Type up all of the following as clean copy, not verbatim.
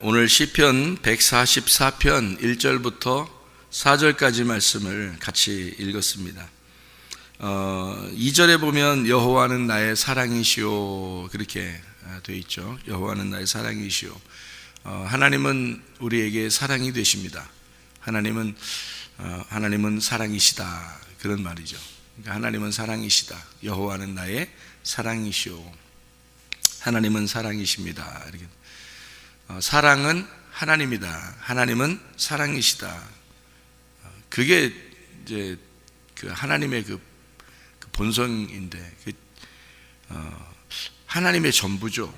오늘 시편 144편 1절부터 4절까지 말씀을 같이 읽었습니다. 2절에 보면 여호와는 나의 사랑이시오 그렇게 되어 있죠. 여호와는 나의 사랑이시오. 하나님은 우리에게 사랑이 되십니다. 하나님은 사랑이시다 그런 말이죠. 그러니까 하나님은 사랑이시다. 여호와는 나의 사랑이시오. 하나님은 사랑이십니다. 이렇게. 사랑은 하나님이다. 하나님은 사랑이시다. 그게 이제 그 하나님의 그 본성인데, 하나님의 전부죠.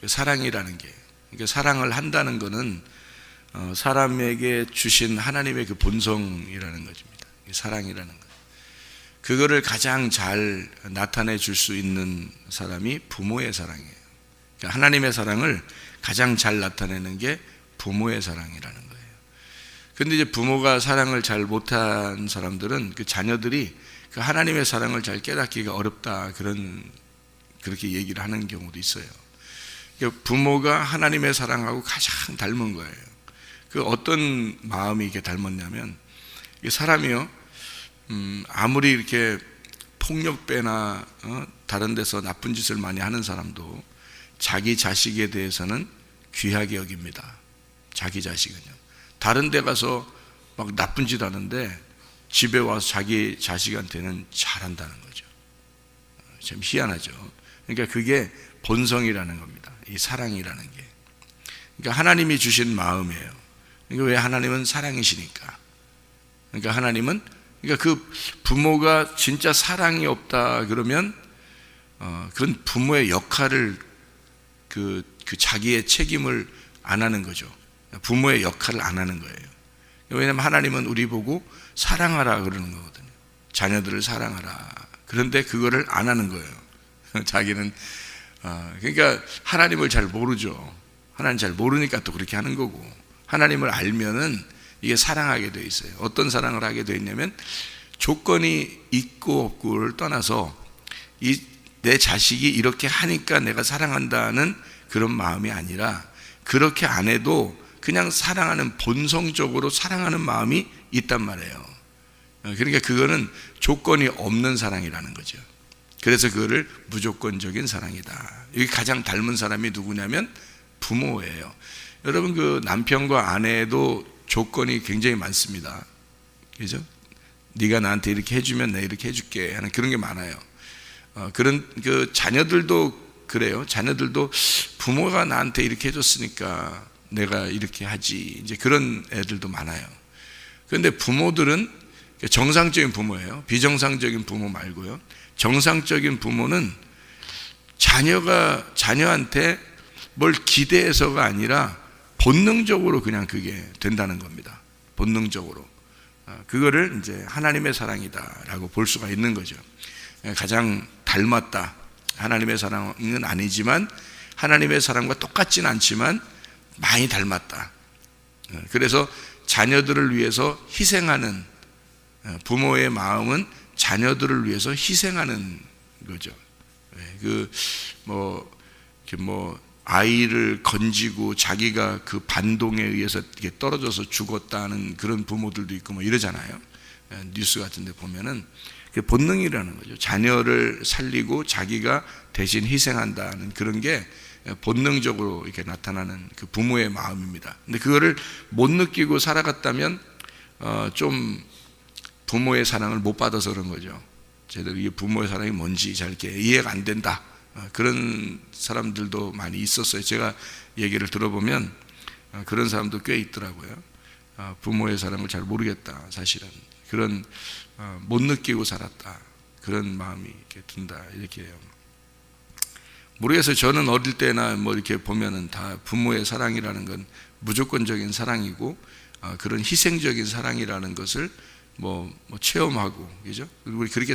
사랑이라는 게. 그러니까 사랑을 한다는 것은 사람에게 주신 하나님의 그 본성이라는 것입니다. 사랑이라는 것. 그거를 가장 잘 나타내 줄 수 있는 사람이 부모의 사랑이에요. 그러니까 하나님의 사랑을 가장 잘 나타내는 게 부모의 사랑이라는 거예요. 그런데 이제 부모가 사랑을 잘 못한 사람들은 그 자녀들이 그 하나님의 사랑을 잘 깨닫기가 어렵다 그렇게 얘기를 하는 경우도 있어요. 그러니까 부모가 하나님의 사랑하고 가장 닮은 거예요. 그 어떤 마음이 이렇게 닮았냐면, 사람이요, 아무리 이렇게 폭력배나 다른 데서 나쁜 짓을 많이 하는 사람도 자기 자식에 대해서는 귀하게 여깁니다. 자기 자식은요. 다른 데 가서 막 나쁜 짓 하는데 집에 와서 자기 자식한테는 잘한다는 거죠. 참 희한하죠. 그러니까 그게 본성이라는 겁니다. 이 사랑이라는 게. 그러니까 하나님이 주신 마음이에요. 그러니까 왜 하나님은 사랑이시니까. 그러니까 그 부모가 진짜 사랑이 없다 그러면 그건 부모의 역할을 그 자기의 책임을 안 하는 거죠. 부모의 역할을 안 하는 거예요. 왜냐하면 하나님은 우리 보고 사랑하라 그러는 거거든요. 자녀들을 사랑하라. 그런데 그거를 안 하는 거예요. 자기는 그러니까 하나님을 잘 모르죠. 하나님 잘 모르니까 또 그렇게 하는 거고, 하나님을 알면은 이게 사랑하게 돼 있어요. 어떤 사랑을 하게 돼 있냐면, 조건이 있고 없고를 떠나서 내 자식이 이렇게 하니까 내가 사랑한다는 그런 마음이 아니라, 그렇게 안 해도 그냥 사랑하는, 본성적으로 사랑하는 마음이 있단 말이에요. 그러니까 그거는 조건이 없는 사랑이라는 거죠. 그래서 그거를 무조건적인 사랑이다. 여기 가장 닮은 사람이 누구냐면 부모예요. 여러분, 그 남편과 아내도 조건이 굉장히 많습니다. 그죠? 네가 나한테 이렇게 해주면 내가 이렇게 해줄게 하는 그런 게 많아요. 그런 그 자녀들도 그래요. 자녀들도 부모가 나한테 이렇게 해줬으니까 내가 이렇게 하지, 이제 그런 애들도 많아요. 그런데 부모들은 정상적인 부모예요. 비정상적인 부모 말고요. 정상적인 부모는 자녀한테 뭘 기대해서가 아니라 본능적으로 그냥 그게 된다는 겁니다. 본능적으로. 그거를 이제 하나님의 사랑이다라고 볼 수가 있는 거죠. 가장 닮았다. 하나님의 사랑은 아니지만, 하나님의 사랑과 똑같진 않지만 많이 닮았다. 그래서 자녀들을 위해서 희생하는, 부모의 마음은 자녀들을 위해서 희생하는 거죠. 아이를 건지고 자기가 그 반동에 의해서 떨어져서 죽었다는 그런 부모들도 있고 뭐 이러잖아요. 뉴스 같은 데 보면은 그게 본능이라는 거죠. 자녀를 살리고 자기가 대신 희생한다는 그런 게 본능적으로 이렇게 나타나는 그 부모의 마음입니다. 근데 그거를 못 느끼고 살아갔다면 좀 부모의 사랑을 못 받아서 그런 거죠. 제대로 이게 부모의 사랑이 뭔지 잘 이렇게 이해가 안 된다. 그런 사람들도 많이 있었어요. 제가 얘기를 들어보면 그런 사람도 꽤 있더라고요. 부모의 사랑을 잘 모르겠다. 사실은 그런 못 느끼고 살았다. 그런 마음이 이렇게 든다. 이렇게 해요. 모르겠어요. 저는 어릴 때나 뭐 이렇게 보면은 다 부모의 사랑이라는 건 무조건적인 사랑이고, 그런 희생적인 사랑이라는 것을 뭐 체험하고, 그죠? 우리 그렇게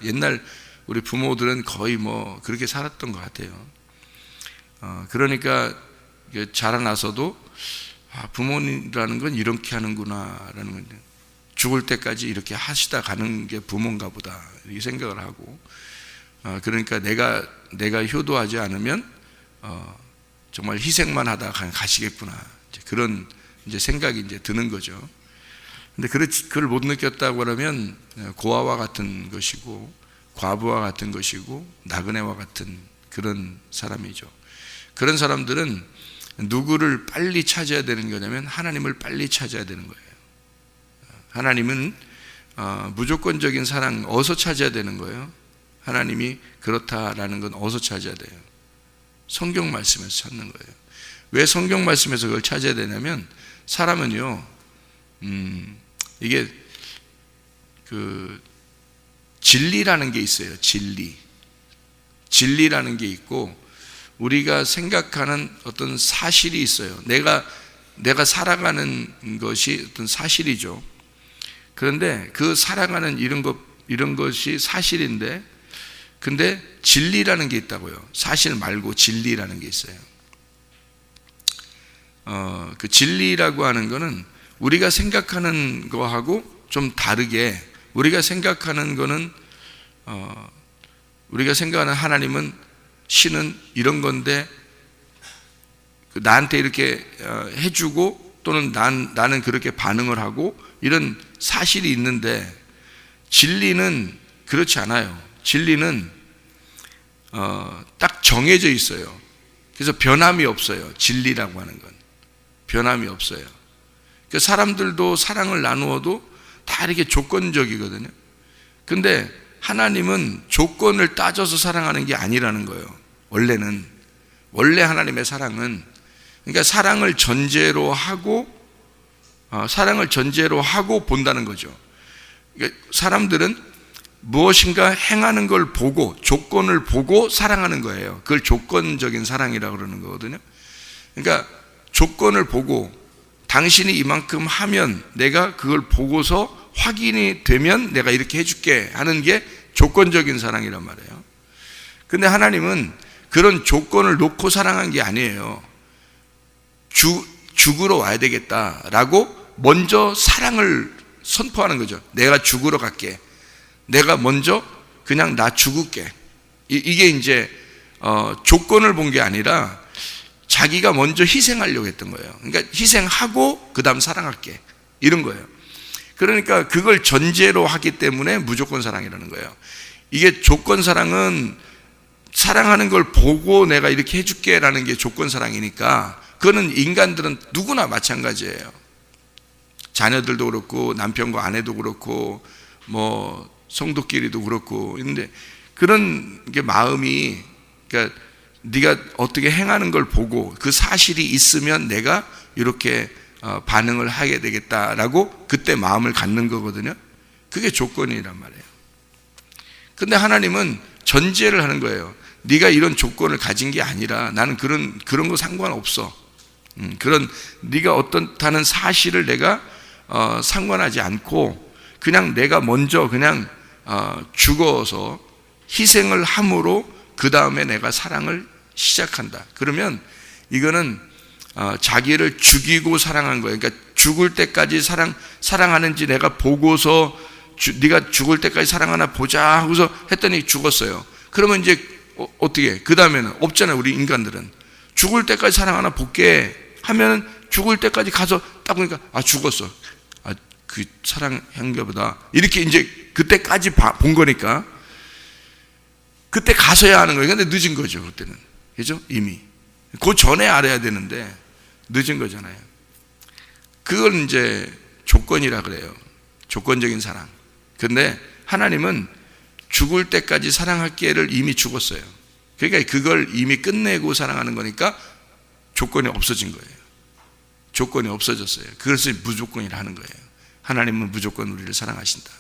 옛날 우리 부모들은 거의 뭐 그렇게 살았던 것 같아요. 그러니까 자라나서도 부모님이라는 건 이렇게 하는구나라는 건, 죽을 때까지 이렇게 하시다 가는 게 부모인가 보다 이렇게 생각을 하고, 그러니까 내가 효도하지 않으면 정말 희생만 하다가 그냥 가시겠구나. 이제 그런 이제 생각이 이제 드는 거죠. 근데 그걸 못 느꼈다고 그러면 고아와 같은 것이고, 과부와 같은 것이고, 나그네와 같은 그런 사람이죠. 그런 사람들은 누구를 빨리 찾아야 되는 거냐면 하나님을 빨리 찾아야 되는 거예요. 하나님은 무조건적인 사랑 어디서 찾아야 되는 거예요? 하나님이 그렇다라는 건 어디서 찾아야 돼요? 성경 말씀에서 찾는 거예요. 왜 성경 말씀에서 그걸 찾아야 되냐면, 사람은요, 이게 그 진리라는 게 있어요. 진리라는 게 있고, 우리가 생각하는 어떤 사실이 있어요. 내가 살아가는 것이 어떤 사실이죠. 그런데 그 살아가는 이런 것이 사실인데, 근데 진리라는 게 있다고요. 사실 말고 진리라는 게 있어요. 그 진리라고 하는 거는 우리가 생각하는 거하고 좀 다르게, 우리가 생각하는 거는 우리가 생각하는 하나님은, 신은 이런 건데 나한테 이렇게 해주고, 또는 나는 그렇게 반응을 하고, 이런 사실이 있는데, 진리는 그렇지 않아요. 진리는 딱 정해져 있어요. 그래서 변함이 없어요. 진리라고 하는 건 변함이 없어요. 그 사람들도 사랑을 나누어도 다 이렇게 조건적이거든요. 근데 하나님은 조건을 따져서 사랑하는 게 아니라는 거예요. 원래 하나님의 사랑은, 그러니까 사랑을 전제로 하고 본다는 거죠. 그러니까 사람들은 무엇인가 행하는 걸 보고, 조건을 보고 사랑하는 거예요. 그걸 조건적인 사랑이라고 그러는 거거든요. 그러니까 조건을 보고, 당신이 이만큼 하면 내가 그걸 보고서 확인이 되면 내가 이렇게 해줄게 하는 게 조건적인 사랑이란 말이에요. 근데 하나님은 그런 조건을 놓고 사랑한 게 아니에요. 죽으러 와야 되겠다라고 먼저 사랑을 선포하는 거죠. 내가 죽으러 갈게. 내가 먼저 그냥 나 죽을게. 이게 이제 조건을 본 게 아니라 자기가 먼저 희생하려고 했던 거예요. 그러니까 희생하고 그 다음 사랑할게, 이런 거예요. 그러니까 그걸 전제로 하기 때문에 무조건 사랑이라는 거예요. 이게 조건 사랑은 사랑하는 걸 보고 내가 이렇게 해줄게 라는 게 조건 사랑이니까, 그거는 인간들은 누구나 마찬가지예요. 자녀들도 그렇고, 남편과 아내도 그렇고, 뭐 성도끼리도 그렇고. 근데 그런 게 마음이, 그러니까 네가 어떻게 행하는 걸 보고 그 사실이 있으면 내가 이렇게 반응을 하게 되겠다라고 그때 마음을 갖는 거거든요. 그게 조건이란 말이에요. 근데 하나님은 전제를 하는 거예요. 네가 이런 조건을 가진 게 아니라 나는 그런 거 상관없어. 그런 네가 어떻다는 사실을 내가 상관하지 않고, 그냥 내가 먼저 그냥 죽어서 희생을 함으로 그 다음에 내가 사랑을 시작한다. 그러면 이거는 자기를 죽이고 사랑한 거예요. 그러니까 죽을 때까지 사랑하는지 내가 보고서, 네가 죽을 때까지 사랑하나 보자 하고서 했더니 죽었어요. 그러면 이제 어떻게? 그 다음에는 없잖아요. 우리 인간들은 죽을 때까지 사랑하나 볼게 하면 죽을 때까지 가서 딱 보니까 죽었어. 그 사랑한가 보다. 이렇게 이제 그때까지 본 거니까 그때 가서야 하는 거예요. 근데 늦은 거죠, 그때는. 그죠? 이미. 그 전에 알아야 되는데 늦은 거잖아요. 그걸 이제 조건이라 그래요. 조건적인 사랑. 근데 하나님은 죽을 때까지 사랑할게를 이미 죽었어요. 그러니까 그걸 이미 끝내고 사랑하는 거니까 조건이 없어진 거예요. 조건이 없어졌어요. 그것을 무조건이라 하는 거예요. 하나님은 무조건 우리를 사랑하신다.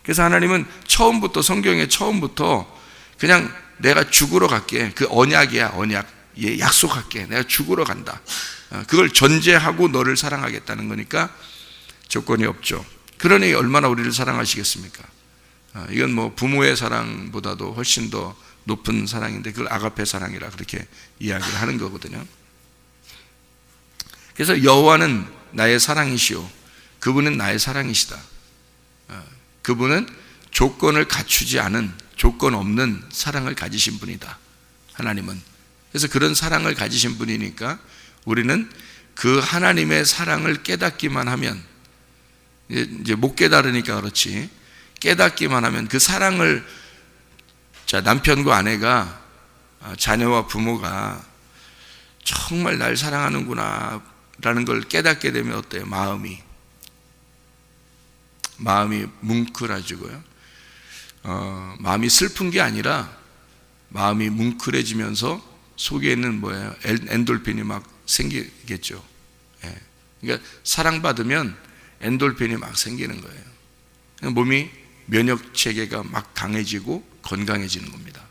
그래서 하나님은 처음부터, 성경의 처음부터 그냥 내가 죽으러 갈게. 그 언약이야, 언약. 예, 약속할게. 내가 죽으러 간다. 그걸 전제하고 너를 사랑하겠다는 거니까 조건이 없죠. 그러니 얼마나 우리를 사랑하시겠습니까? 이건 뭐 부모의 사랑보다도 훨씬 더 높은 사랑인데, 그걸 아가페 사랑이라 그렇게 이야기를 하는 거거든요. 그래서 여호와는 나의 사랑이시오. 그분은 나의 사랑이시다. 그분은 조건을 갖추지 않은, 조건 없는 사랑을 가지신 분이다. 하나님은. 그래서 그런 사랑을 가지신 분이니까 우리는 그 하나님의 사랑을 깨닫기만 하면, 이제 못 깨달으니까 그렇지, 깨닫기만 하면 그 사랑을, 자, 남편과 아내가, 자녀와 부모가 정말 날 사랑하는구나 라는 걸 깨닫게 되면 어때요? 마음이 뭉클해지고요. 마음이 슬픈 게 아니라 마음이 뭉클해지면서 속에 있는 뭐예요? 엔돌핀이 막 생기겠죠. 예. 그러니까 사랑받으면 엔돌핀이 막 생기는 거예요. 몸이 면역 체계가 막 강해지고 건강해지는 겁니다.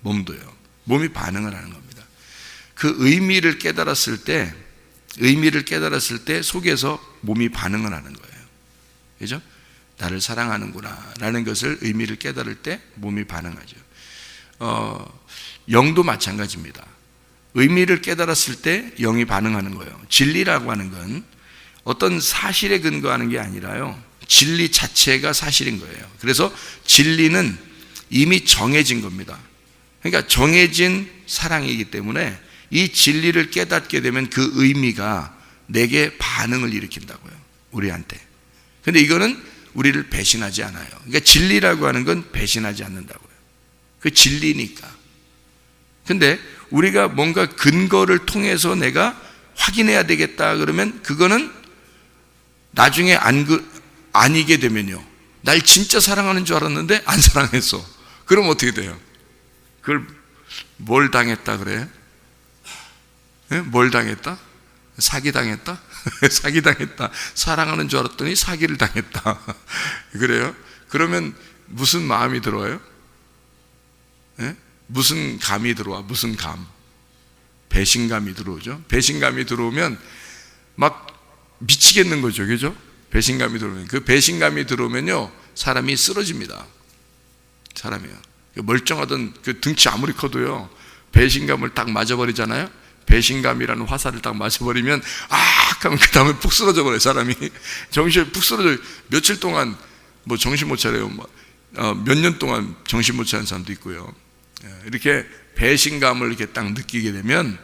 몸도요. 몸이 반응을 하는 겁니다. 그 의미를 깨달았을 때 속에서 몸이 반응을 하는 거예요. 그죠? 나를 사랑하는구나 라는 것을, 의미를 깨달을 때 몸이 반응하죠. 영도 마찬가지입니다. 의미를 깨달았을 때 영이 반응하는 거예요. 진리라고 하는 건 어떤 사실에 근거하는 게 아니라요, 진리 자체가 사실인 거예요. 그래서 진리는 이미 정해진 겁니다. 그러니까 정해진 사랑이기 때문에 이 진리를 깨닫게 되면 그 의미가 내게 반응을 일으킨다고요, 우리한테. 근데 이거는 우리를 배신하지 않아요. 그러니까 진리라고 하는 건 배신하지 않는다고요. 그 진리니까. 근데 우리가 뭔가 근거를 통해서 내가 확인해야 되겠다 그러면 그거는 나중에 아니게 되면요, 날 진짜 사랑하는 줄 알았는데 안 사랑했어. 그럼 어떻게 돼요? 그걸 뭘 당했다 그래? 네? 뭘 당했다? 사기당했다? 사기당했다. 사랑하는 줄 알았더니 사기를 당했다. 그래요? 그러면 무슨 마음이 들어요? 네? 무슨 감이 들어와? 무슨 감? 배신감이 들어오죠. 배신감이 들어오면 막 미치겠는 거죠. 그죠? 배신감이 들어오면, 그 배신감이 들어오면요, 사람이 쓰러집니다. 사람이요. 멀쩡하던 그 등치 아무리 커도요, 배신감을 딱 맞아버리잖아요. 배신감이라는 화살을 딱 맞아버리면 하면 그 다음에 푹 쓰러져 버려요. 사람이 정신이 푹 쓰러져. 며칠 동안 뭐 정신 못 차려요. 몇 년 동안 정신 못 차리는 사람도 있고요. 이렇게 배신감을 이렇게 딱 느끼게 되면,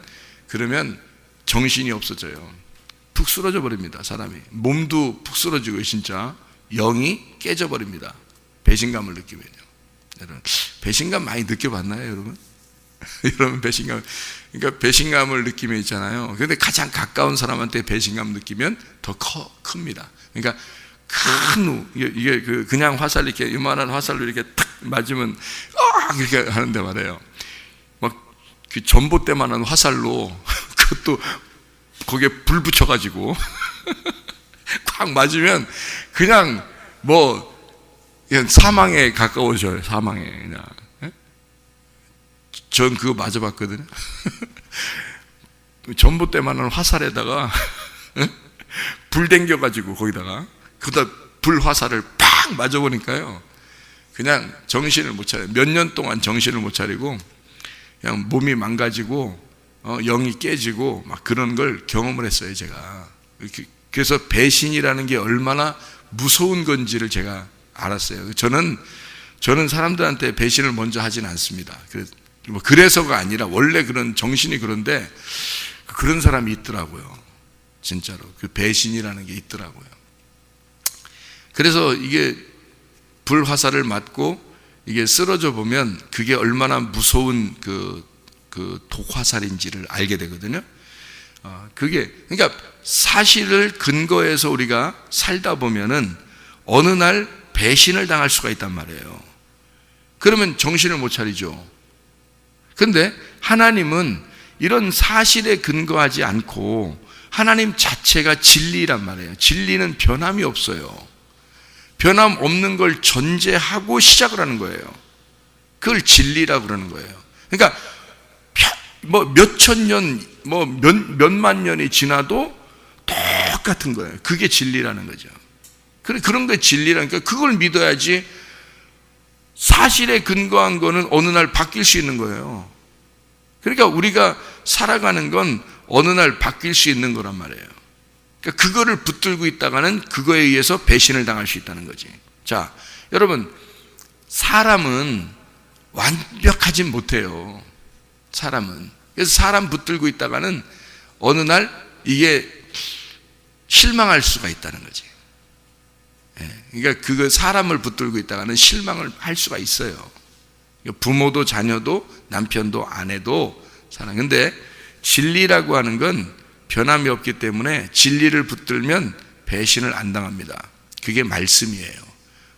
그러면 정신이 없어져요. 푹 쓰러져 버립니다. 사람이 몸도 푹 쓰러지고 진짜 영이 깨져 버립니다. 배신감을 느끼면요. 여러분, 배신감 많이 느껴봤나요, 여러분? 여러분, 배신감, 그러니까 배신감을 느끼면 있잖아요. 그런데 가장 가까운 사람한테 배신감 느끼면 더 큽니다. 그러니까 이게 그냥 화살, 이렇게 이만한 화살로 이렇게 탁 맞으면 이렇게 하는데 말이에요. 막 그 전봇대만한 화살로 그것도 거기에 불 붙여가지고 꽉 맞으면 그냥 그냥 사망에 가까워져요. 사망에 그냥. 전 그거 맞아봤거든요. 전봇대만한 화살에다가 불 댕겨가지고 거기다가 불 화살을 팍 맞아보니까요, 그냥 정신을 못 차려요. 몇 년 동안 정신을 못 차리고 그냥 몸이 망가지고 영이 깨지고 막 그런 걸 경험을 했어요, 제가. 그래서 배신이라는 게 얼마나 무서운 건지를 제가 알았어요. 저는 사람들한테 배신을 먼저 하진 않습니다. 그래서가 아니라 원래 그런 정신이 그런데 그런 사람이 있더라고요. 진짜로 그 배신이라는 게 있더라고요. 그래서 이게 불화살을 맞고 이게 쓰러져 보면 그게 얼마나 무서운 그 독화살인지를 알게 되거든요. 그러니까 사실을 근거해서 우리가 살다 보면은 어느 날 배신을 당할 수가 있단 말이에요. 그러면 정신을 못 차리죠. 근데 하나님은 이런 사실에 근거하지 않고 하나님 자체가 진리란 말이에요. 진리는 변함이 없어요. 변함 없는 걸 전제하고 시작을 하는 거예요. 그걸 진리라고 그러는 거예요. 그러니까 몇천 년, 몇만 년이 지나도 똑같은 거예요. 그게 진리라는 거죠. 그런 게 진리라니까 그걸 믿어야지. 사실에 근거한 거는 어느 날 바뀔 수 있는 거예요. 그러니까 우리가 살아가는 건 어느 날 바뀔 수 있는 거란 말이에요. 그러니까 그거를 붙들고 있다가는 그거에 의해서 배신을 당할 수 있다는 거지. 자, 여러분, 사람은 완벽하진 못해요. 사람은 그래서 사람 붙들고 있다가는 어느 날 이게 실망할 수가 있다는 거지. 그러니까 그거 사람을 붙들고 있다가는 실망을 할 수가 있어요. 부모도 자녀도 남편도 아내도 사랑. 근데 진리라고 하는 건 변함이 없기 때문에 진리를 붙들면 배신을 안 당합니다. 그게 말씀이에요.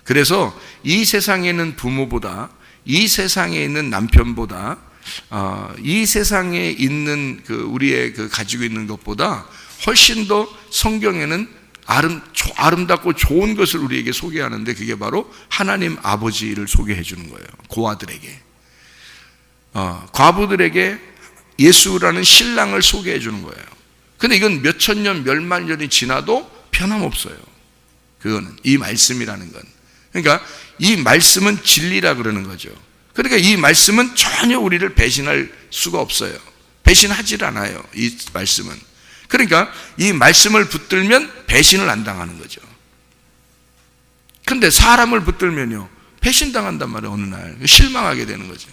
그래서 이 세상에 있는 부모보다, 이 세상에 있는 남편보다, 이 세상에 있는 우리의 가지고 있는 것보다 훨씬 더 성경에는 아름답고 좋은 것을 우리에게 소개하는데, 그게 바로 하나님 아버지를 소개해 주는 거예요. 고아들에게, 과부들에게 예수라는 신랑을 소개해 주는 거예요. 근데 이건 몇천 년, 몇만 년이 지나도 변함없어요. 그거는 이 말씀이라는 건. 그러니까 이 말씀은 진리라 그러는 거죠. 그러니까 이 말씀은 전혀 우리를 배신할 수가 없어요. 배신하질 않아요, 이 말씀은. 그러니까 이 말씀을 붙들면 배신을 안 당하는 거죠. 근데 사람을 붙들면요, 배신당한단 말이에요. 어느 날 실망하게 되는 거죠.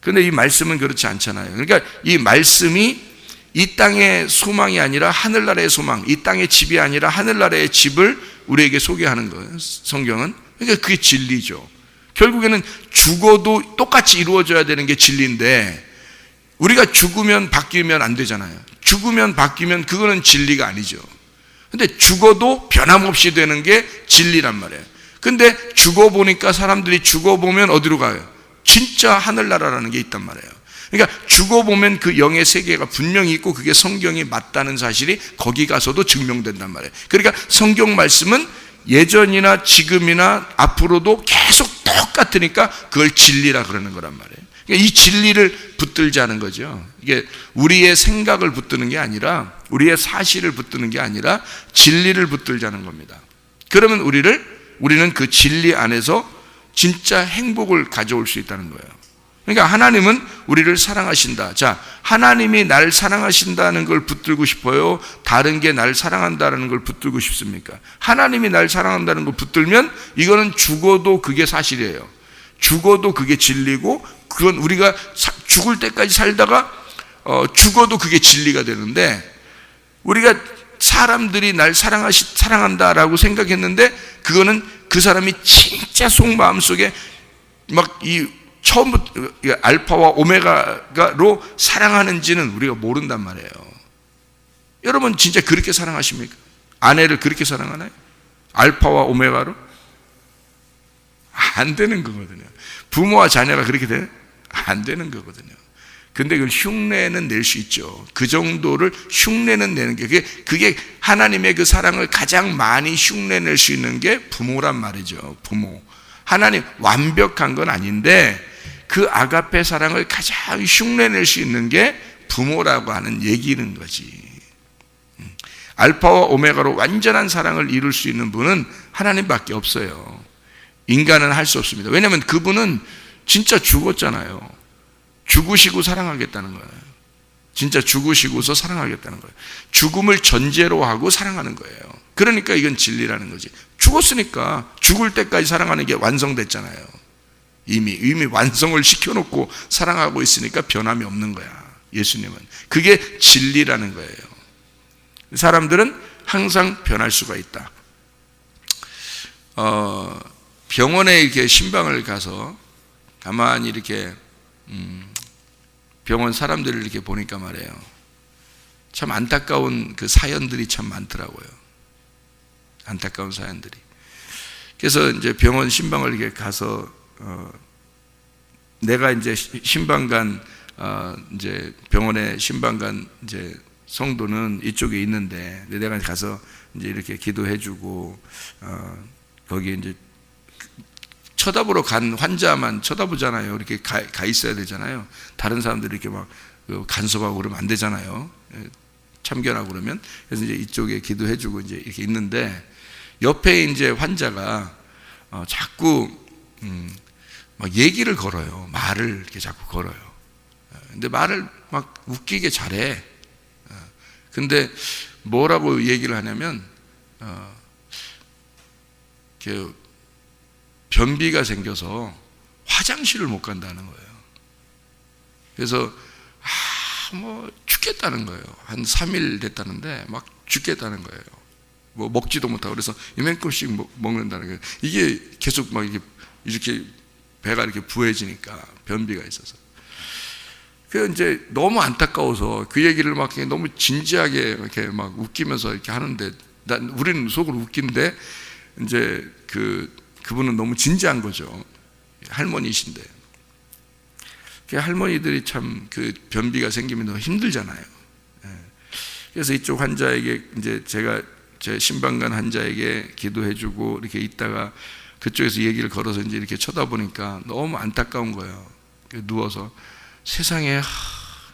근데 이 말씀은 그렇지 않잖아요. 그러니까 이 말씀이 이 땅의 소망이 아니라 하늘나라의 소망, 이 땅의 집이 아니라 하늘나라의 집을 우리에게 소개하는 거예요, 성경은. 그러니까 그게 진리죠. 결국에는 죽어도 똑같이 이루어져야 되는 게 진리인데, 우리가 죽으면 바뀌면 안 되잖아요. 죽으면 바뀌면 그거는 진리가 아니죠. 근데 죽어도 변함없이 되는 게 진리란 말이에요. 근데 죽어보니까 사람들이 죽어보면 어디로 가요? 진짜 하늘나라라는 게 있단 말이에요. 그러니까 죽어보면 그 영의 세계가 분명히 있고 그게 성경이 맞다는 사실이 거기 가서도 증명된단 말이에요. 그러니까 성경 말씀은 예전이나 지금이나 앞으로도 계속 똑같으니까 그걸 진리라 그러는 거란 말이에요. 그러니까 이 진리를 붙들자는 거죠. 이게 우리의 생각을 붙드는 게 아니라, 우리의 사실을 붙드는 게 아니라 진리를 붙들자는 겁니다. 그러면 우리는 그 진리 안에서 진짜 행복을 가져올 수 있다는 거예요. 그러니까 하나님은 우리를 사랑하신다. 자, 하나님이 날 사랑하신다는 걸 붙들고 싶어요? 다른 게 날 사랑한다는 걸 붙들고 싶습니까? 하나님이 날 사랑한다는 걸 붙들면 이거는 죽어도 그게 사실이에요. 죽어도 그게 진리고, 그건 우리가 죽을 때까지 살다가 죽어도 그게 진리가 되는데, 우리가 사람들이 날 사랑한다라고 생각했는데 그거는 그 사람이 진짜 속마음 속에 막 이 처음부터 알파와 오메가로 사랑하는지는 우리가 모른단 말이에요. 여러분 진짜 그렇게 사랑하십니까? 아내를 그렇게 사랑하나요? 알파와 오메가로? 안 되는 거거든요. 부모와 자녀가 그렇게 돼요? 안 되는 거거든요. 근데 그걸 흉내는 낼 수 있죠. 그 정도를 흉내는 내는 게, 그게 하나님의 그 사랑을 가장 많이 흉내낼 수 있는 게 부모란 말이죠. 부모. 하나님 완벽한 건 아닌데 그 아가페 사랑을 가장 흉내낼 수 있는 게 부모라고 하는 얘기는 거지. 알파와 오메가로 완전한 사랑을 이룰 수 있는 분은 하나님밖에 없어요. 인간은 할 수 없습니다. 왜냐하면 그분은 진짜 죽었잖아요. 죽으시고 사랑하겠다는 거예요. 진짜 죽으시고서 사랑하겠다는 거예요. 죽음을 전제로 하고 사랑하는 거예요. 그러니까 이건 진리라는 거지. 죽었으니까 죽을 때까지 사랑하는 게 완성됐잖아요. 이미 완성을 시켜놓고 사랑하고 있으니까 변함이 없는 거야, 예수님은. 그게 진리라는 거예요. 사람들은 항상 변할 수가 있다. 병원에 이렇게 신방을 가서 가만히 이렇게 병원 사람들을 이렇게 보니까 말이에요, 참 안타까운 그 사연들이 참 많더라고요. 안타까운 사연들이. 그래서 이제 병원 신방을 이렇게 가서 내가 이제 신방간 이제 병원에 신방간 이제 성도는 이쪽에 있는데, 내가 가서 이제 이렇게 기도해주고 거기 이제 쳐다보러 간 환자만 쳐다보잖아요. 이렇게 가 있어야 되잖아요. 다른 사람들이 이렇게 막 간섭하고 그러면 안 되잖아요. 참견하고 그러면. 그래서 이제 이쪽에 기도해주고 이제 이렇게 있는데, 옆에 이제 환자가 자꾸 막 얘기를 걸어요. 말을 이렇게 자꾸 걸어요. 근데 말을 막 웃기게 잘해. 근데 뭐라고 얘기를 하냐면 변비가 생겨서 화장실을 못 간다는 거예요. 그래서 뭐 죽겠다는 거예요. 한 3일 됐다는데 막 죽겠다는 거예요. 뭐 먹지도 못하고. 그래서 이만큼씩 먹는다는 거예요. 이게 계속 막 이렇게 배가 이렇게 부해지니까, 변비가 있어서. 그 이제 너무 안타까워서 그 얘기를 막 너무 진지하게 이렇게 막 웃기면서 이렇게 하는데, 우리는 속으로 웃긴데 이제 그분은 너무 진지한 거죠. 할머니이신데. 그 할머니들이 참 그 변비가 생기면 너무 힘들잖아요. 그래서 이쪽 환자에게 이제 제가 제 신방간 환자에게 기도해주고 이렇게 있다가 그쪽에서 얘기를 걸어서 이제 이렇게 쳐다보니까 너무 안타까운 거예요. 누워서 세상에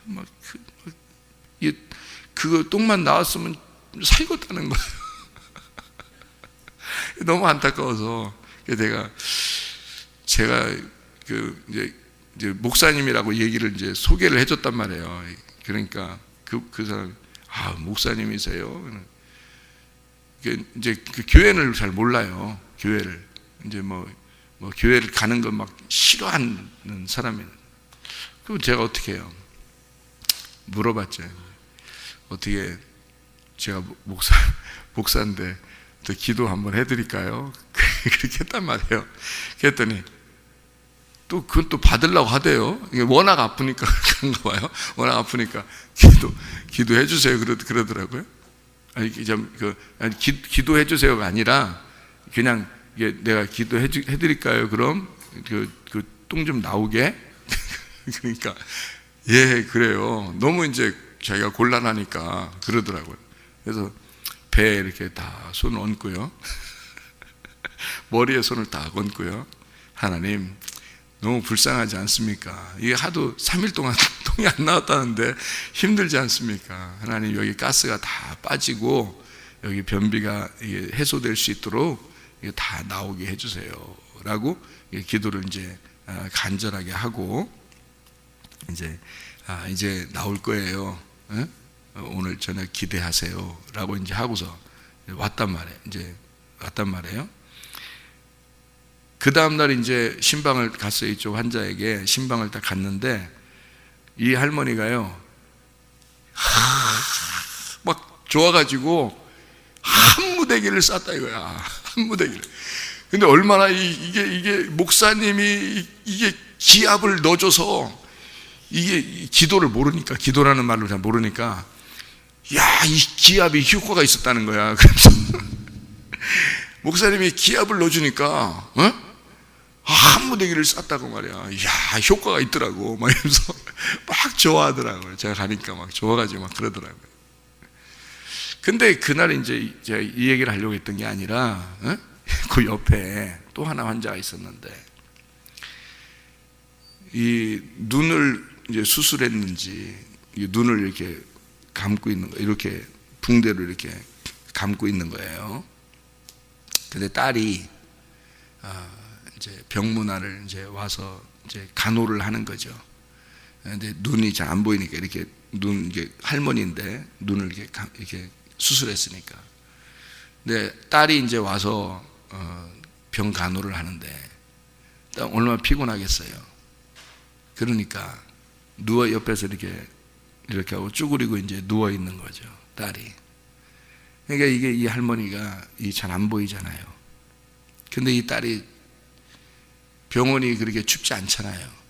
막 그거 똥만 나왔으면 살겠다는 거예요. 너무 안타까워서 제가 이제 목사님이라고 얘기를 이제 소개를 해줬단 말이에요. 그러니까 그 사람 목사님이세요? 이제 그 교회를 잘 몰라요. 교회를 이제 뭐 교회를 가는 건 막 싫어하는 사람이에요. 그럼 제가 어떻게 해요? 물어봤죠. 어떻게 제가 목사인데 또 기도 한번 해드릴까요? 그렇게 했단 말이에요. 그랬더니 또 그건 또 받으려고 하대요. 이게 워낙 아프니까 그런가 봐요. 워낙 아프니까 기도해 주세요. 그러더라고요. 아니 기도해 주세요가 아니라 그냥 이게 내가 기도해 드릴까요? 그럼 그 똥 좀 나오게. 그러니까 예 그래요. 너무 이제 자기가 곤란하니까 그러더라고요. 그래서 배에 이렇게 다 손을 얹고요. 머리에 손을 다 얹고요. 하나님, 너무 불쌍하지 않습니까? 이게 하도 3일 동안 똥이 안 나왔다는데 힘들지 않습니까? 하나님, 여기 가스가 다 빠지고 여기 변비가 해소될 수 있도록 다 나오게 해주세요 라고 기도를 이제 간절하게 하고 이제 나올 거예요. 오늘 저녁 기대하세요 라고 이제 하고서 왔단 말이에요. 그 다음날 이제 신방을 갔어요. 이쪽 환자에게 신방을 딱 갔는데 이 할머니가요 막 좋아가지고 한 무대기를 쌌다 이거야. 한 무대기를. 근데 얼마나 이게 목사님이 이게 기합을 넣어줘서 이게 기도를 모르니까, 기도라는 말을 잘 모르니까 야, 이 기합이 효과가 있었다는 거야. 그래서 목사님이 기합을 넣어주니까 한 무대기를 쌌다고 말이야. 야, 효과가 있더라고. 막 이러면서 막 좋아하더라고요. 제가 가니까 막 좋아가지고 막 그러더라고요. 근데 그날 이제 제가 이 얘기를 하려고 했던 게 아니라 그 옆에 또 하나 환자가 있었는데 이 눈을 이제 수술했는지 이 눈을 이렇게 감고 있는 거, 이렇게 붕대로 이렇게 감고 있는 거예요. 근데 딸이 이제 병문안을 이제 와서 이제 간호를 하는 거죠. 근데 눈이 잘 안 보이니까 이렇게 이게 할머니인데 눈을 이렇게 수술했으니까. 근데 딸이 이제 와서 병 간호를 하는데 얼마나 피곤하겠어요. 그러니까 옆에서 이렇게 하고 쭈그리고 이제 누워 있는 거죠, 딸이. 그러니까 이 할머니가 잘 안 보이잖아요. 근데 이 딸이 병원이 그렇게 춥지 않잖아요.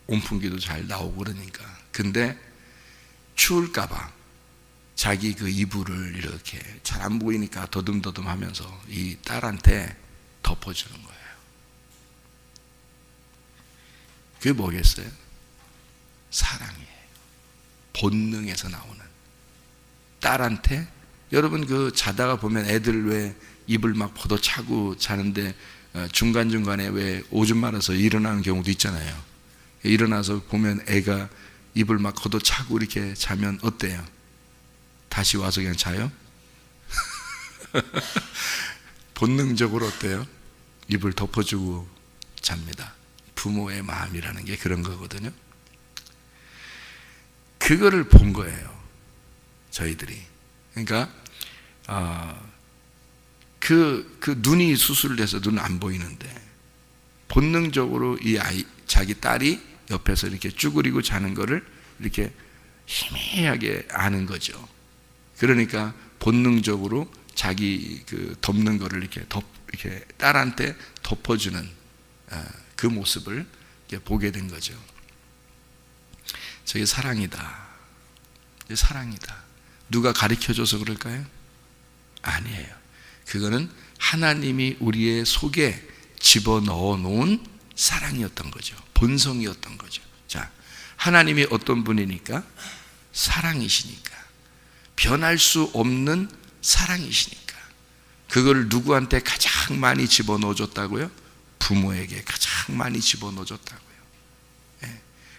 온풍기도 잘 나오고 그러니까. 근데 추울까봐 자기 그 이불을 이렇게 잘 안 보이니까 더듬더듬 하면서 이 딸한테 덮어주는 거예요. 그게 뭐겠어요? 사랑이에요. 본능에서 나오는. 딸한테, 여러분 그 자다가 보면 애들 왜 입을 막 걷어차고 자는데 중간중간에 왜 오줌 말아서 일어나는 경우도 있잖아요. 일어나서 보면 애가 입을 막 걷어차고 이렇게 자면 어때요? 다시 와서 그냥 자요? 본능적으로 어때요? 입을 덮어주고 잡니다. 부모의 마음이라는 게 그런 거거든요. 그거를 본 거예요, 저희들이. 그러니까 그 눈이 수술돼서 눈 안 보이는데 본능적으로 이 아이, 자기 딸이 옆에서 이렇게 쭈그리고 자는 거를 이렇게 희미하게 아는 거죠. 그러니까 본능적으로 자기 그 덮는 거를 이렇게 딸한테 덮어주는 그 모습을 보게 된 거죠. 저게 사랑이다. 사랑이다. 누가 가르쳐줘서 그럴까요? 아니에요. 그거는 하나님이 우리의 속에 집어넣어 놓은 사랑이었던 거죠. 본성이었던 거죠. 자, 하나님이 어떤 분이니까? 사랑이시니까. 변할 수 없는 사랑이시니까. 그걸 누구한테 가장 많이 집어넣어 줬다고요? 부모에게 가장 많이 집어넣어 줬다고요.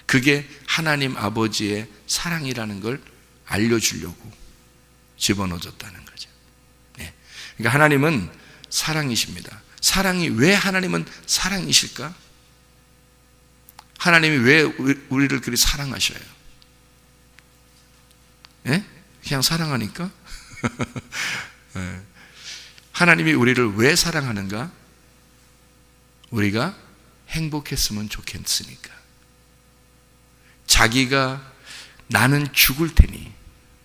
그게 하나님 아버지의 사랑이라는 걸 알려주려고 집어넣어 줬다는 거죠. 그러니까 하나님은 사랑이십니다. 사랑이, 왜 하나님은 사랑이실까? 하나님이 왜 우리를 그리 사랑하셔요? 그냥 사랑하니까? 하나님이 우리를 왜 사랑하는가? 우리가 행복했으면 좋겠으니까. 자기가 나는 죽을 테니,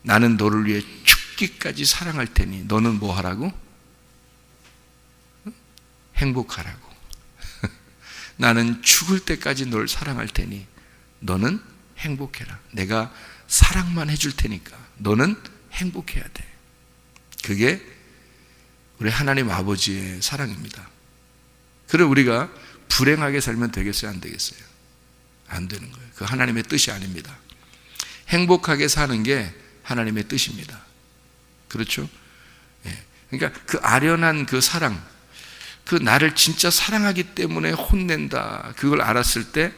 나는 너를 위해 죽기까지 사랑할 테니 너는 뭐 하라고? 행복하라고. 나는 죽을 때까지 널 사랑할 테니 너는 행복해라. 내가 사랑만 해줄 테니까 너는 행복해야 돼. 그게 우리 하나님 아버지의 사랑입니다. 그럼 우리가 불행하게 살면 되겠어요? 안 되겠어요? 안 되는 거예요. 그 하나님의 뜻이 아닙니다. 행복하게 사는 게 하나님의 뜻입니다. 그렇죠? 그러니까 그 아련한 그 사랑, 그 나를 진짜 사랑하기 때문에 혼낸다, 그걸 알았을 때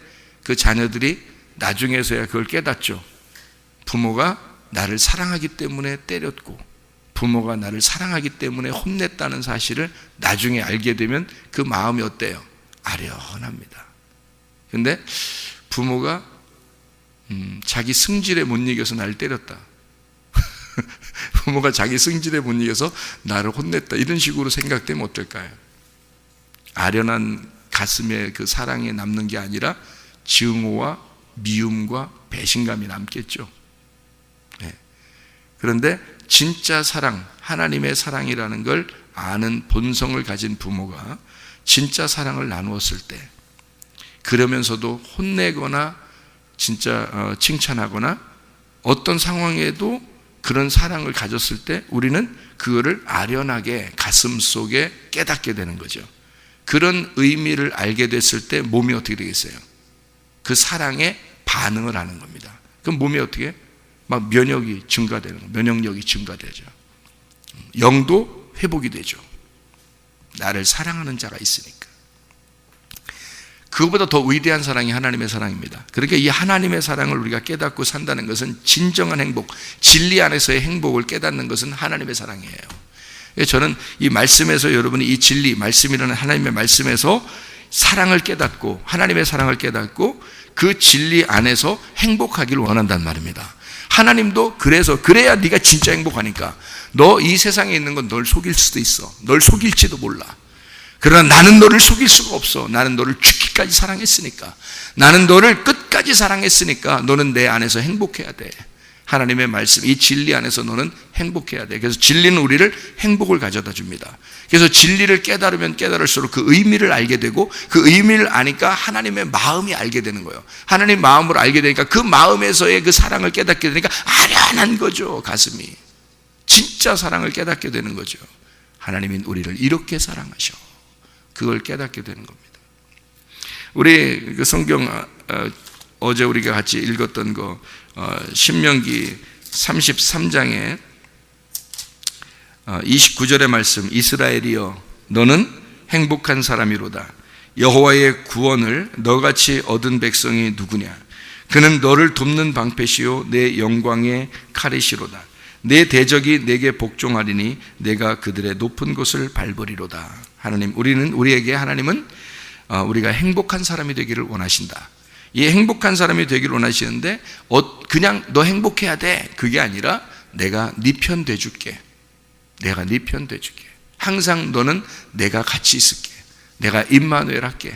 그 자녀들이 나중에서야 그걸 깨닫죠. 부모가 나를 사랑하기 때문에 때렸고 부모가 나를 사랑하기 때문에 혼냈다는 사실을 나중에 알게 되면 그 마음이 어때요? 아련합니다. 근데 부모가 자기 승질에 못 이겨서 나를 때렸다. 부모가 자기 승질에 못 이겨서 나를 혼냈다. 이런 식으로 생각되면 어떨까요? 아련한 가슴에 그 사랑이 남는 게 아니라 증오와 미움과 배신감이 남겠죠. 그런데 진짜 사랑, 하나님의 사랑이라는 걸 아는 본성을 가진 부모가 진짜 사랑을 나누었을 때, 그러면서도 혼내거나 진짜 칭찬하거나 어떤 상황에도 그런 사랑을 가졌을 때 우리는 그거를 아련하게 가슴 속에 깨닫게 되는 거죠. 그런 의미를 알게 됐을 때 몸이 어떻게 되겠어요? 그 사랑에 반응을 하는 겁니다. 그럼 몸이 어떻게? 막 면역이 증가되는 거예요. 면역력이 증가되죠. 영도 회복이 되죠. 나를 사랑하는 자가 있으니까. 그것보다 더 위대한 사랑이 하나님의 사랑입니다. 그러니까 이 하나님의 사랑을 우리가 깨닫고 산다는 것은 진정한 행복, 진리 안에서의 행복을 깨닫는 것은 하나님의 사랑이에요. 저는 이 말씀에서 여러분이 이 진리, 말씀이라는 하나님의 말씀에서 사랑을 깨닫고 하나님의 사랑을 깨닫고 그 진리 안에서 행복하기를 원한단 말입니다. 하나님도 그래야 네가 진짜 행복하니까. 너 이 세상에 있는 건 널 속일 수도 있어. 널 속일지도 몰라. 그러나 나는 너를 속일 수가 없어. 나는 너를 죽기까지 사랑했으니까. 나는 너를 끝까지 사랑했으니까 너는 내 안에서 행복해야 돼. 하나님의 말씀, 이 진리 안에서 너는 행복해야 돼. 그래서 진리는 우리를 행복을 가져다 줍니다. 그래서 진리를 깨달으면 깨달을수록 그 의미를 알게 되고 그 의미를 아니까 하나님의 마음이 알게 되는 거예요. 하나님 마음을 알게 되니까 그 마음에서의 그 사랑을 깨닫게 되니까 아련한 거죠. 가슴이. 진짜 사랑을 깨닫게 되는 거죠. 하나님이 우리를 이렇게 사랑하셔. 그걸 깨닫게 되는 겁니다. 우리 그 성경 어제 우리가 같이 읽었던 거 신명기 33장에 29절의 말씀, 이스라엘이여 너는 행복한 사람이로다. 여호와의 구원을 너같이 얻은 백성이 누구냐? 그는 너를 돕는 방패시요 내 영광의 칼이시로다. 내 대적이 내게 복종하리니 내가 그들의 높은 곳을 밟으리로다. 하나님, 우리에게 하나님은 우리가 행복한 사람이 되기를 원하신다. 이 행복한 사람이 되기를 원하시는데 그냥 너 행복해야 돼, 그게 아니라 내가 네 편 돼줄게. 내가 네 편 돼줄게. 항상 너는 내가 같이 있을게. 내가 임마누엘 할게.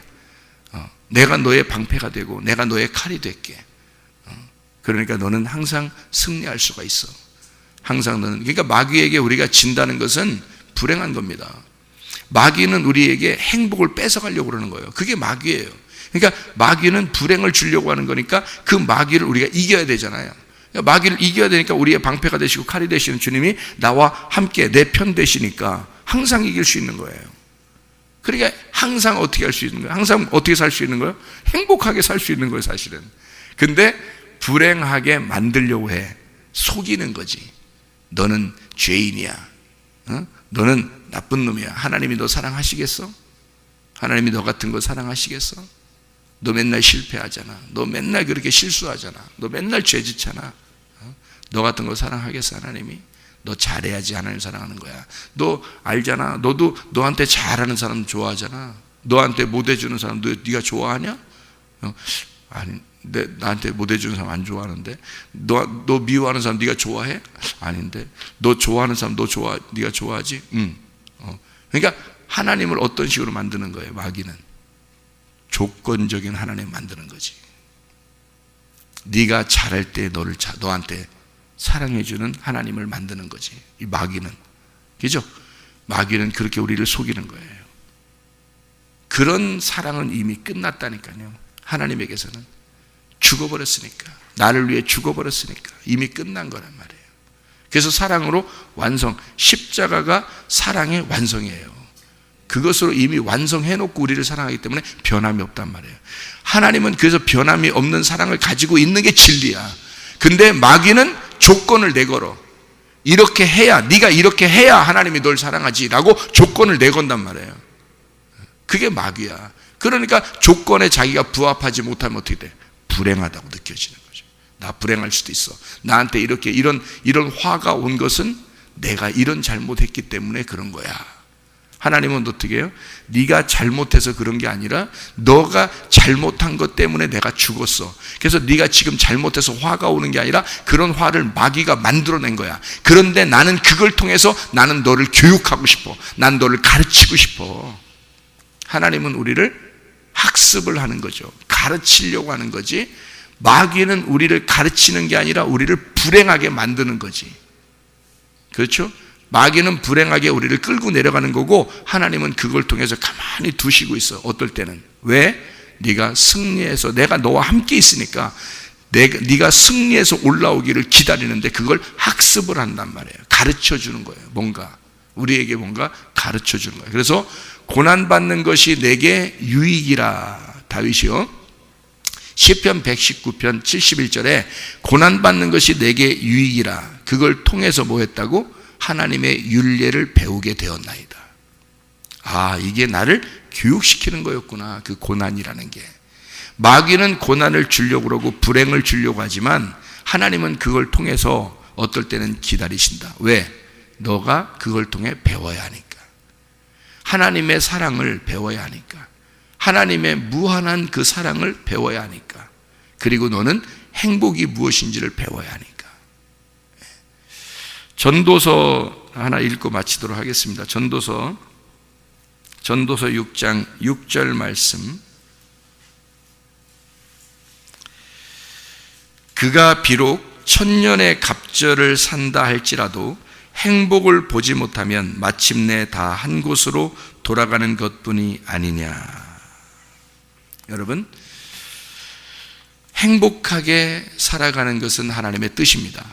내가 너의 방패가 되고 내가 너의 칼이 될게. 그러니까 너는 항상 승리할 수가 있어. 항상 너는. 그러니까 마귀에게 우리가 진다는 것은 불행한 겁니다. 마귀는 우리에게 행복을 뺏어가려고 그러는 거예요. 그게 마귀예요. 그러니까 마귀는 불행을 주려고 하는 거니까 그 마귀를 우리가 이겨야 되잖아요. 그러니까 마귀를 이겨야 되니까 우리의 방패가 되시고 칼이 되시는 주님이 나와 함께 내 편 되시니까 항상 이길 수 있는 거예요. 그러니까 항상 어떻게 할 수 있는 거예요? 항상 어떻게 살 수 있는 거예요? 행복하게 살 수 있는 거예요, 사실은. 근데 불행하게 만들려고 해. 속이는 거지. 너는 죄인이야. 너는 나쁜 놈이야. 하나님이 너 사랑하시겠어? 하나님이 너 같은 거 사랑하시겠어? 너 맨날 실패하잖아. 너 맨날 그렇게 실수하잖아. 너 맨날 죄짓잖아. 너 같은 거 사랑하겠어, 하나님이? 너 잘해야지 하나님 사랑하는 거야. 너 알잖아. 너도 너한테 잘하는 사람 좋아하잖아. 너한테 못해주는 사람 네가 좋아하냐? 아니, 나한테 못해주는 사람 안 좋아하는데. 너 미워하는 사람 네가 좋아해? 아닌데. 너 좋아하는 사람 네가 좋아하지? 응. 그러니까 하나님을 어떤 식으로 만드는 거예요, 마귀는? 조건적인 하나님 만드는 거지. 네가 잘할 때 너한테 사랑해주는 하나님을 만드는 거지, 이 마귀는. 그죠? 마귀는 그렇게 우리를 속이는 거예요. 그런 사랑은 이미 끝났다니까요. 하나님에게서는 죽어버렸으니까, 나를 위해 죽어버렸으니까 이미 끝난 거란 말이에요. 그래서 사랑으로 완성, 십자가가 사랑의 완성이에요. 그것으로 이미 완성해놓고 우리를 사랑하기 때문에 변함이 없단 말이에요. 하나님은 그래서 변함이 없는 사랑을 가지고 있는 게 진리야. 근데 마귀는 조건을 내걸어. 이렇게 해야, 네가 이렇게 해야 하나님이 널 사랑하지라고 조건을 내건단 말이에요. 그게 마귀야. 그러니까 조건에 자기가 부합하지 못하면 어떻게 돼? 불행하다고 느껴지는 거죠. 나 불행할 수도 있어. 나한테 이렇게 이런 화가 온 것은 내가 이런 잘못했기 때문에 그런 거야. 하나님은 어떻게 해요? 네가 잘못해서 그런 게 아니라 너가 잘못한 것 때문에 내가 죽었어. 그래서 네가 지금 잘못해서 화가 오는 게 아니라 그런 화를 마귀가 만들어낸 거야. 그런데 나는 그걸 통해서 나는 너를 교육하고 싶어. 난 너를 가르치고 싶어. 하나님은 우리를 학습을 하는 거죠. 가르치려고 하는 거지. 마귀는 우리를 가르치는 게 아니라 우리를 불행하게 만드는 거지. 그렇죠? 마귀는 불행하게 우리를 끌고 내려가는 거고, 하나님은 그걸 통해서 가만히 두시고 있어. 어떨 때는. 왜? 네가 승리해서, 내가 너와 함께 있으니까 네가 승리해서 올라오기를 기다리는데 그걸 학습을 한단 말이에요. 가르쳐 주는 거예요. 우리에게 뭔가 가르쳐 주는 거예요. 그래서 고난받는 것이 내게 유익이라. 다윗이요, 시편 119편 71절에 고난받는 것이 내게 유익이라. 그걸 통해서 뭐 했다고? 하나님의 율례를 배우게 되었나이다. 아, 이게 나를 교육시키는 거였구나. 그 고난이라는 게. 마귀는 고난을 주려고 그러고 불행을 주려고 하지만 하나님은 그걸 통해서 어떨 때는 기다리신다. 왜? 너가 그걸 통해 배워야 하니까. 하나님의 사랑을 배워야 하니까. 하나님의 무한한 그 사랑을 배워야 하니까. 그리고 너는 행복이 무엇인지를 배워야 하니까. 전도서 하나 읽고 마치도록 하겠습니다. 전도서 6장 6절 말씀. 그가 비록 천년의 갑절을 산다 할지라도 행복을 보지 못하면 마침내 다 한 곳으로 돌아가는 것뿐이 아니냐. 여러분, 행복하게 살아가는 것은 하나님의 뜻입니다.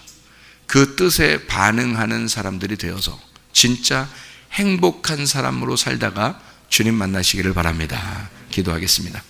그 뜻에 반응하는 사람들이 되어서 진짜 행복한 사람으로 살다가 주님 만나시기를 바랍니다. 기도하겠습니다.